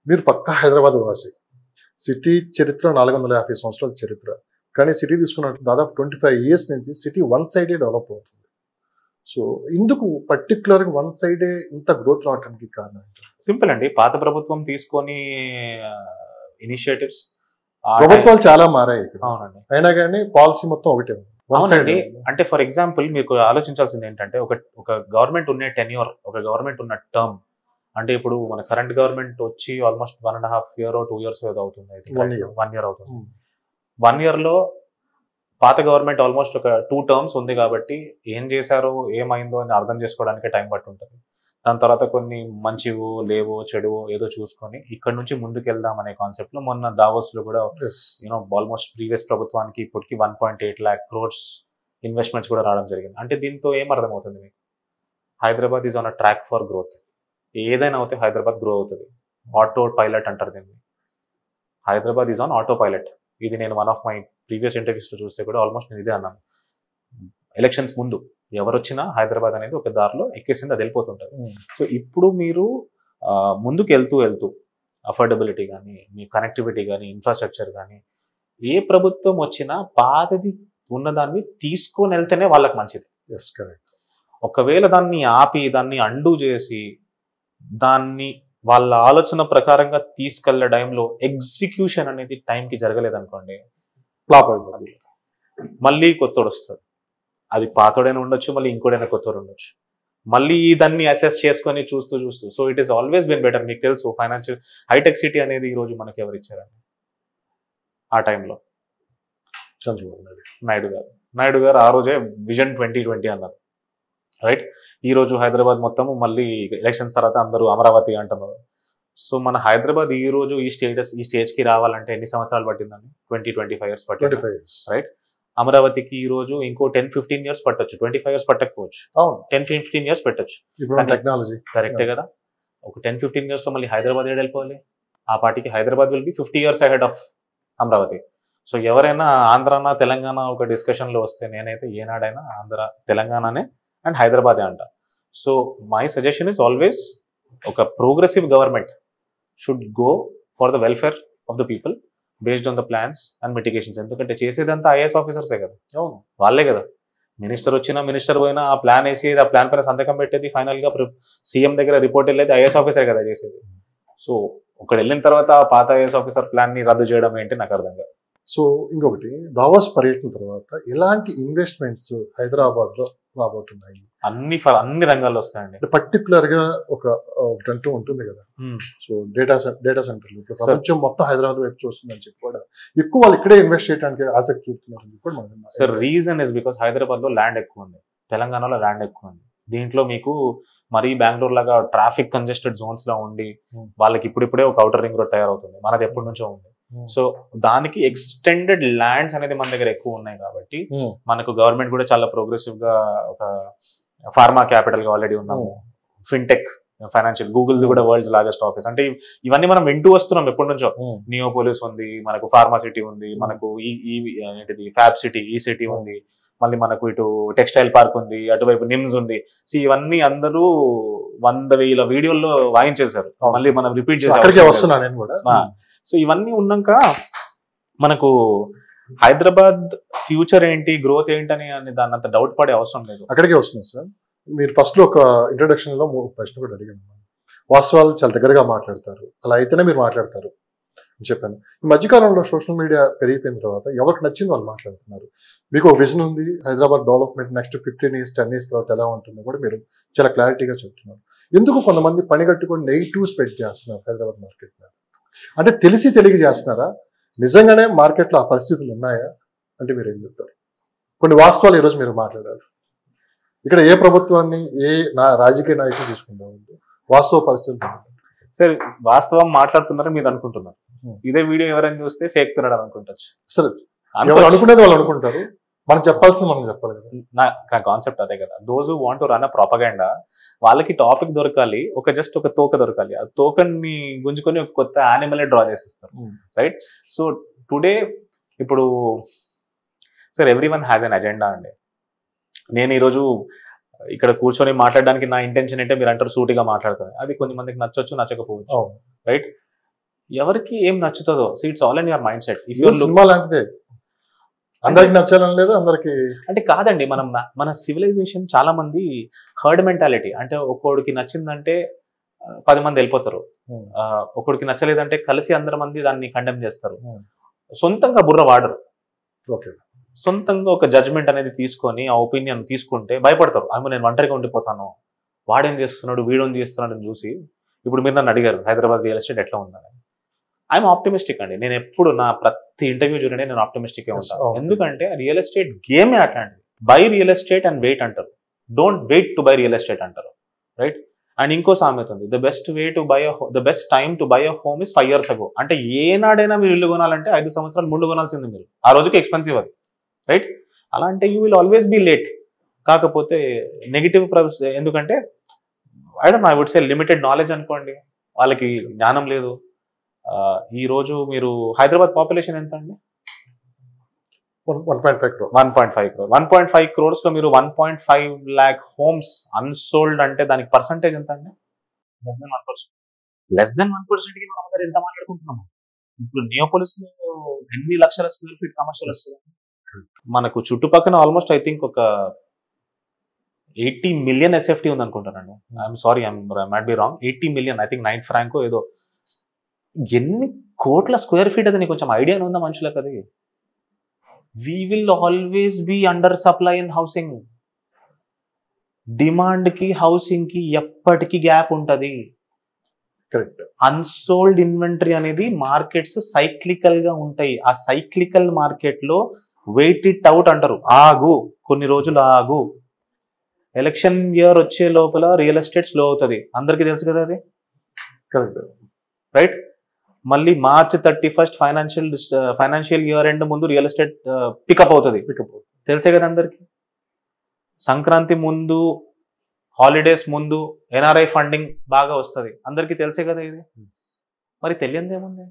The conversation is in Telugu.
మీరు పక్కా హైదరాబాద్ వాసి. సిటీ చరిత్ర 450 సంవత్సరాల చరిత్ర. కానీ సిటీ తీసుకున్నట్టు దాదాపు 25 ఇయర్స్ నుంచి సిటీ వన్ సైడే డెవలప్ అవుతుంది. సో ఇందుకు పర్టిక్యులర్గా వన్ సైడే ఇంత గ్రోత్ రావడానికి కారణం ఏంటి? సింపుల్ అండి. పాత ప్రభుత్వం తీసుకొని ఇనిషియేటివ్స్ ప్రభుత్వాలు చాలా మారాయి ఇక్కడ. అవునండి. అయినా కానీ పాలసీ మొత్తం ఒకటే. అవునండి. అంటే ఫర్ ఎగ్జాంపుల్ మీకు ఆలోచించాల్సింది ఏంటంటే ఒక గవర్నమెంట్ ఉన్న టెన్యూర్, ఒక గవర్నమెంట్ ఉన్న టర్మ్, అంటే ఇప్పుడు మన కరెంట్ గవర్నమెంట్ వచ్చి ఆల్మోస్ట్ 1.5 year 2 years ఏదో అవుతుంది. 1 year అవుతుంది. 1 year లో పాత గవర్నమెంట్ ఆల్మోస్ట్ ఒక 2 terms ఉంది కాబట్టి ఏం చేశారో ఏమైందో అని అర్థం చేసుకోవడానికి టైం పట్టి ఉంటుంది. దాని తర్వాత కొన్ని మంచివో లేవో చెడువో ఏదో చూసుకొని ఇక్కడ నుంచి ముందుకు వెళ్దాం అనే కాన్సెప్ట్ లో మొన్న దావోస్ లో కూడా యూనో ఆల్మోస్ట్ ప్రీవియస్ ప్రభుత్వానికి ఇప్పటికి 1.8 lakh crores ఇన్వెస్ట్మెంట్స్ కూడా రావడం జరిగింది. అంటే దీంతో ఏం అర్థమవుతుంది మీకు? Hyderabad is on a track for growth. ఏదైనా అవుతే హైదరాబాద్ గ్రో అవుతుంది. ఆటో పైలట్ అంటారు దీన్ని. Hyderabad is on auto pilot. ఇది నేను వన్ ఆఫ్ మై ప్రీవియస్ ఇంటర్వ్యూస్లో చూస్తే కూడా ఆల్మోస్ట్ నేను ఇదే అన్నాను. ఎలక్షన్స్ ముందు ఎవరు వచ్చినా హైదరాబాద్ అనేది ఒక దారిలో ఎక్కేసింది, అది వెళ్ళిపోతుంటుంది. సో ఇప్పుడు మీరు ముందుకు వెళ్తూ అఫోర్డబిలిటీ కానీ, మీ కనెక్టివిటీ కానీ, ఇన్ఫ్రాస్ట్రక్చర్ కానీ, ఏ ప్రభుత్వం వచ్చినా పాతది ఉన్నదాన్ని తీసుకొని వెళ్తేనే వాళ్ళకి మంచిది. ఒకవేళ దాన్ని ఆపి దాన్ని అండూ చేసి దాన్ని వాళ్ళ ఆలోచన ప్రకారంగా తీసుకెళ్లే టైంలో ఎగ్జిక్యూషన్ అనేది టైంకి జరగలేదనుకోండి, ఫ్లాప్ అయిపోతుంది. మళ్ళీ కొత్తోడు వస్తాడు. అది పాతోడైనా ఉండొచ్చు, మళ్ళీ ఇంకోడైనా కొత్తోడు ఉండొచ్చు. మళ్ళీ దాన్ని అసెస్ చేసుకొని చూస్తూ so it is always been better. మీకు తెలుసు ఫైనాన్షియల్ హైటెక్ సిటీ అనేది ఈ రోజు మనకి ఎవరు ఇచ్చారండి? ఆ టైంలో నాయుడు గారు ఆ రోజే విజన్ 2020 అన్నారు, రైట్? ఈ రోజు హైదరాబాద్ మొత్తము మళ్ళీ ఎలక్షన్స్ తర్వాత అందరూ అమరావతి అంటున్నారు. సో మన హైదరాబాద్ ఈ రోజు ఈ స్టేజ్కి రావాలంటే ఎన్ని సంవత్సరాలు పట్టిందండి? 20-25 years పట్టింది, రైట్? అమరావతికి ఈ రోజు ఇంకో 10-15 years పట్టొచ్చు, 25 years పట్టకపోవచ్చు, 10-15 years పెట్టచ్చు. టెక్నాలజీ కరెక్టే కదా? ఒక 10-15 years లో మళ్ళీ హైదరాబాద్ వెళ్ళిపోవాలి. ఆ పార్టీకి Hyderabad will be 50 years ahead of Amaravati. So ఎవరైనా ఆంధ్రానా తెలంగాణ ఒక డిస్కషన్లో వస్తే నేనైతే ఏనాడైనా ఆంధ్ర తెలంగాణనే అండ్ హైదరాబాదే అంట. So my suggestion is always ఒక progressive government should go for the welfare of the people based on the plans and mitigations. ఎందుకంటే చేసేదంతా ఐఏఎస్ ఆఫీసర్సే కదా, వాళ్ళే కదా. మినిస్టర్ వచ్చినా మినిస్టర్ పోయినా ఆ ప్లాన్ వేసి ఆ ప్లాన్ పైన సంతకం పెట్టేది, ఫైనల్గా సీఎం దగ్గర రిపోర్ట్ వెళ్ళేది ఐఏఎస్ ఆఫీసర్ కదా చేసేది. సో ఒకటి వెళ్ళిన తర్వాత పాత ఐఏఎస్ ఆఫీసర్ ప్లాన్ని రద్దు చేయడం ఏంటి నాకు అర్థం కాదు. సో ఇంకొకటి, దావోస్ పర్యటన తర్వాత ఎలాంటి ఇన్వెస్ట్మెంట్స్ హైదరాబాద్ లో రాబోతున్నాయి? అన్ని రంగాల్లో వస్తాయండి. పర్టికులర్ గా ఒకటంటూ ఉంటుంది కదా, సో డేటా సెంటర్లు ప్రపంచం మొత్తం హైదరాబాద్ వైపు చూస్తుందని చెప్పి కూడా ఎక్కువ వాళ్ళు ఇక్కడే ఇన్వెస్ట్ చేయడానికి ఆసక్తి చూపుతున్నారు. Sir reason is because Hyderabad లో ల్యాండ్ ఎక్కువ ఉంది, తెలంగాణలో ల్యాండ్ ఎక్కువ ఉంది. దీంట్లో మీకు మరీ బెంగళూరు లాగా ట్రాఫిక్ కంజెస్టెడ్ జోన్స్ లో ఉండి వాళ్ళకి ఇప్పుడిప్పుడే ఒక అవుటర్ రింగ్ రోడ్ తయారవుతుంది, మనది ఎప్పటి నుంచో ఉంది. సో దానికి ఎక్స్టెండెడ్ ల్యాండ్స్ అనేది మన దగ్గర ఎక్కువ ఉన్నాయి కాబట్టి మనకు గవర్నమెంట్ కూడా చాలా ప్రోగ్రెసివ్ గా ఒక ఫార్మా క్యాపిటల్ గా ఆల్రెడీ ఉన్నాము. ఫిన్టెక్, ఫైనాన్షియల్, గూగుల్ కూడా వరల్డ్స్ లార్జెస్ట్ ఆఫీస్. అంటే ఇవన్నీ మనం వింటూ వస్తున్నాం ఎప్పటి నుంచో. నియోపోలిస్ ఉంది, మనకు ఫార్మా సిటీ ఉంది, మనకు ఏంటిది ఫ్యాబ్ సిటీ, ఈ సిటీ ఉంది, మళ్ళీ మనకు ఇటు టెక్స్టైల్ పార్క్ ఉంది, అటువైపు నిమ్స్ ఉంది. సో ఇవన్నీ అందరూ 100,000 వీడియోల్లో వాయించేశారు, మళ్ళీ మనం రిపీట్ చేసాం. సో ఇవన్నీ ఉన్నాక మనకు హైదరాబాద్ ఫ్యూచర్ ఏంటి, గ్రోత్ ఏంటని దాన్ని అంత డౌట్ పడే అవసరం లేదు. అక్కడికే వస్తుంది సార్. మీరు ఫస్ట్ లో ఒక ఇంట్రొడక్షన్ లో ప్రశ్న కూడా అడిగాను. వాస్తవాలు చాలా దగ్గరగా మాట్లాడతారు, అలా అయితేనే మీరు మాట్లాడతారు అని చెప్పాను. ఈ మధ్యకాలంలో సోషల్ మీడియా పెరిగిపోయిన తర్వాత ఎవరికి నచ్చింది వాళ్ళు మాట్లాడుతున్నారు. మీకు ఒక విజన్ ఉంది, Hyderabad development next 15 years 10 years తర్వాత ఎలా ఉంటుందో కూడా మీరు చాలా క్లారిటీగా చెప్తున్నారు. ఎందుకు కొంతమంది పని కట్టుకొని నెగిటివ్ స్ప్రెడ్ చేస్తున్నారు హైదరాబాద్ మార్కెట్ మీద? అంటే తెలిసి తెలియ చేస్తున్నారా? నిజంగానే మార్కెట్లో ఆ పరిస్థితులు ఉన్నాయా అంటే మీరు ఏం చెప్తారు? కొన్ని వాస్తవాలు ఈరోజు మీరు మాట్లాడారు. ఇక్కడ ఏ ప్రభుత్వాన్ని ఏ రాజకీయ నాయకులు తీసుకుంటారు, వాస్తవ పరిస్థితులు సరే వాస్తవం మాట్లాడుతున్నారని మీరు అనుకుంటున్నారు. ఇదే వీడియో ఎవరైనా చూస్తే ఫేక్ తినడం అనుకుంటారు. సరే ఎవరు అనుకునేది వాళ్ళు అనుకుంటారు, మనం చెప్పాల్సింది మనం చెప్పాలి కదా. నా కాన్సెప్ట్ అదే కదా. Those who want to run a propaganda, వాళ్ళకి టాపిక్ దొరకాలి, జస్ట్ ఒక తోక దొరకాలి. ఆ తోకని గుంజుకొని ఒక కొత్త యానిమలే డ్రా చేసేస్తారు, రైట్? సో టుడే ఇప్పుడు sir everyone has an agenda అండి. నేను ఈరోజు ఇక్కడ కూర్చొని మాట్లాడడానికి నా ఇంటెన్షన్ ఏంటంటే మీరు అంటారు సూటిగా మాట్లాడతాను, అది కొంతమందికి నచ్చొచ్చు, నచ్చకపోవచ్చు, రైట్? ఎవరికి ఏం నచ్చుతుందో it's all in your mind set. If ఇది సినిమా లాంటిదే, అందరికి నచ్చాలని లేదు, అందరికి అంటే కాదండి, మన సివిలైజేషన్ చాలా మంది హర్డ్ మెంటాలిటీ. అంటే ఒక్కోడికి నచ్చిందంటే 10 మంది వెళ్ళిపోతారు, ఒక్కడికి నచ్చలేదంటే కలిసి అందరి మంది దాన్ని కండెమ్ చేస్తారు. సొంతంగా బుర్ర వాడరు. ఓకే, సొంతంగా ఒక జడ్జ్మెంట్ అనేది తీసుకొని ఆ ఒపీనియన్ తీసుకుంటే భయపడతారు. నేను ఒంటరిగా ఉండిపోతాను, వాడేం చేస్తున్నాడు వీడేం చేస్తున్నాడు అని చూసి. ఇప్పుడు మీరు నన్ను అడిగారు హైదరాబాద్ రియల్ ఎస్టేట్ ఎట్లా ఉందని. ఐఎమ్ ఆప్టిమిస్టిక్ అండి. నేను ఎప్పుడు నా ప్రతి ఇంటర్వ్యూ చూడండి నేను ఆప్టిమిస్టిక్ ఉంటాను. ఎందుకంటే రియల్ ఎస్టేట్ గేమే అట్లాంటిది. Buy real estate and wait అంటారు, don't wait to buy real estate అంటారు, రైట్? అండ్ ఇంకో సామెత ఉంది, the best time to buy a home is 5 years ago. అంటే ఏనాడైనా మీరు ఇల్లు కొనాలంటే 5 సంవత్సరాలు ముందు కొనాల్సింది మీరు, ఆ రోజుకి ఎక్స్పెన్సివ్ అది, రైట్? అలా అంటే you will always be late. కాకపోతే నెగిటివ్ ఎందుకంటే I would say limited knowledge అనుకోండి, వాళ్ళకి జ్ఞానం లేదు. ఈ రోజు మీరు హైదరాబాద్ పాపులేషన్ ఎంత అండి? 1.5 crore. 1.5 crores లో మీరు 1.5 lakh హోమ్స్ అన్సోల్డ్ అంటే దానికి పర్సంటేజ్ ఎంత అండి? Less than 1%. మనం అందరూ ఎంత మాట్లాడుకుంటున్నాము. ఇప్పుడు నియోపోలిస్ లో 8 లక్షల స్క్వేర్ ఫీట్ కమర్షియల్ వస్తుంది. మనకు చుట్టుపక్కల ఆల్మోస్ట్ ఐ థింక్ ఒక 80 million SFT ఉంది అనుకుంటానండి. I'm sorry, I might be wrong. 80 million, I think 9 franco ఏదో. ఎన్ని కోట్ల స్క్వేర్ ఫీట్ అది నీకు కొంచెం ఐడియా ఉందా మనుషులకు? అది we will always be under supply in housing. Demand కి హౌసింగ్ కి ఎప్పటికీ గ్యాప్ ఉంటది. కరెక్ట్. అన్సోల్డ్ ఇన్వెంటరీ అనేది మార్కెట్స్ సైక్లికల్ గా ఉంటాయి. ఆ సైక్లికల్ మార్కెట్ లో వెయిట్ ఇట్ అవుట్ అంటారు, ఆగు కొన్ని రోజులు ఆగు. ఎలక్షన్ ఇయర్ వచ్చే లోపల రియల్ ఎస్టేట్ స్లో అవుతుంది, అందరికీ తెలుసు కదా అది, కరెక్ట్, రైట్? మళ్ళీ March 31 ఫైనాన్షియల్ ఇయర్ ఎండ్ ముందు రియల్ ఎస్టేట్ పికప్ అవుతుంది, తెలిసే కదా అందరికి. సంక్రాంతి ముందు, హాలిడేస్ ముందు NRI ఫండింగ్ బాగా వస్తుంది, అందరికీ తెలిసే కదా ఇది. మరి తెలియదేముంది?